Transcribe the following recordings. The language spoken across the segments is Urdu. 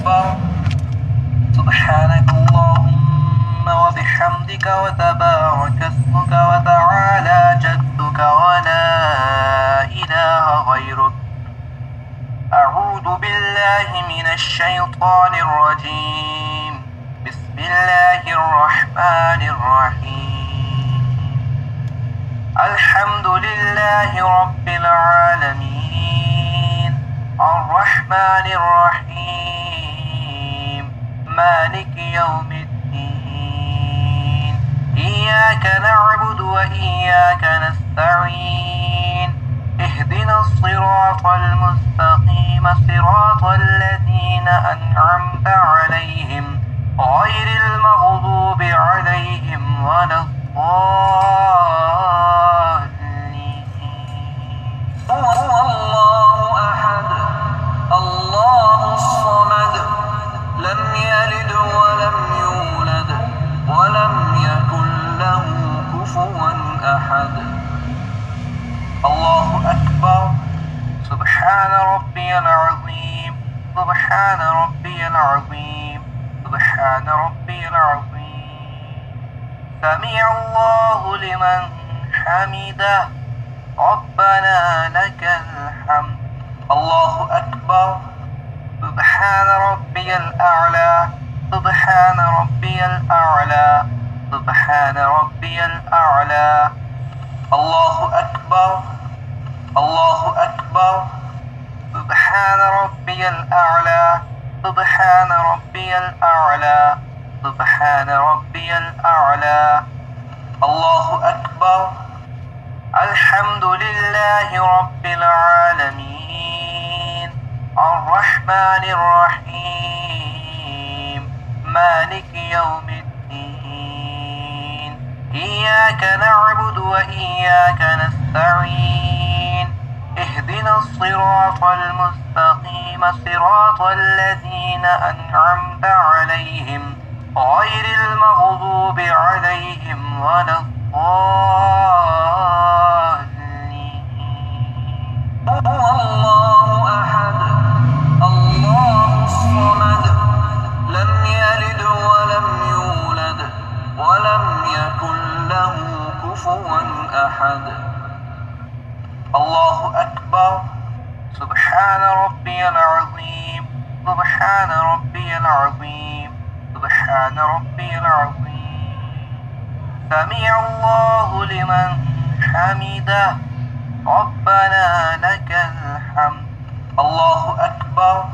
أكبر سبحانك اللهم وبحمدك وتبارك اسمك وتعالى جدك ولا إله غيرك أعوذ بالله من الشيطان الرجيم بسم الله الرحمن الرحيم الحمد لله رب العالمين الرحمن الرحيم مالك يوم الدين إياك نعبد وإياك نستعين اهدنا الصراط المستقيم صراط الذين أنعمت عليهم غير المغضوب عليهم ولا الضالين هو الله أحد الله الصمد لم يلد ولم يولد ولم يكن له كفوا أحد الله أكبر سبحان ربي العظيم سبحان ربي العظيم سبحان ربي العظيم سمع الله لمن حمده ربنا لك الحمد الله أكبر سبحان ربي الأعلى سبحان ربي الأعلى سبحان ربي الأعلى الله أكبر الله أكبر سبحان ربي الأعلى سبحان ربي الأعلى سبحان ربي الأعلى الله أكبر الحمد لله رب العالمين الرحمن الرحيم مالك يوم الدين إياك نعبد وإياك نستعين اهدنا الصراط المستقيم صراط الذين أنعمت عليهم غير المغضوب عليهم ولا الضالين هو الله أحد الله الصمد لم يلد ولم يولد ولم يكن له كفوا أحد الله أكبر سبحان ربي العظيم سبحان ربي العظيم سبحان ربي العظيم سمع الله لمن حمده ربنا لك الحمد الله أكبر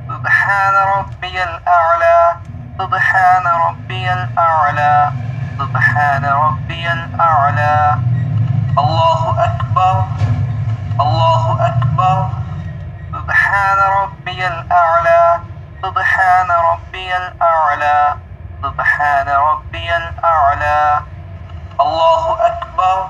سبحان ربي الأعلى سبحان ربي الأعلى سبحان ربي الأعلى الله أكبر الله أكبر سبحان ربي الأعلى سبحان ربي الأعلى سبحان ربي الأعلى الله أكبر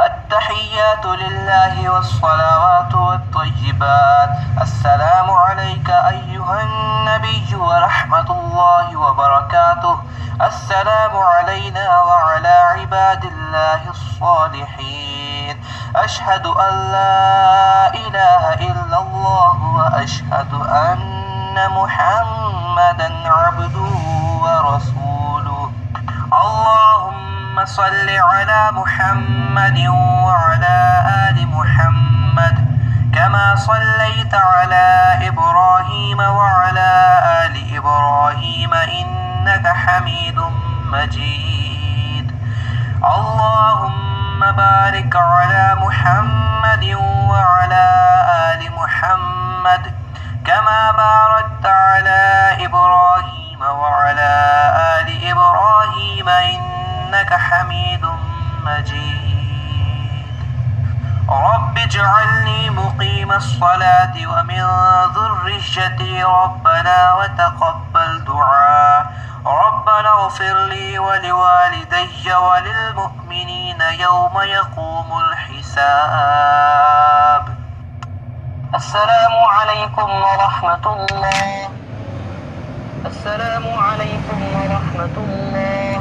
التحيات لله والصلوات والطيبات السلام عليك أيها النبي ورحمة الله وبركاته السلام علينا وعلى عباد الله الصالحين أشهد أن لا إله إلا الله وأشهد أن محمدا عبده ورسوله اللهم صل على محمد وعلى آل محمد كما صليت على إبراهيم وعلى آل إبراهيم إنك حميد مجيد اللهم بارك على محمد وعلى آل محمد كما باركت على إبراهيم وعلى آل إبراهيم إنك حميد مجيد رب اجعلني مقيم الصلاة ومن ذريتي ربنا وتقبل دعاء ربنا اغفر لي ولوالدي وللمؤمنين يوم يقوم الحساب السلام عليكم ورحمة الله السلام عليكم ورحمة الله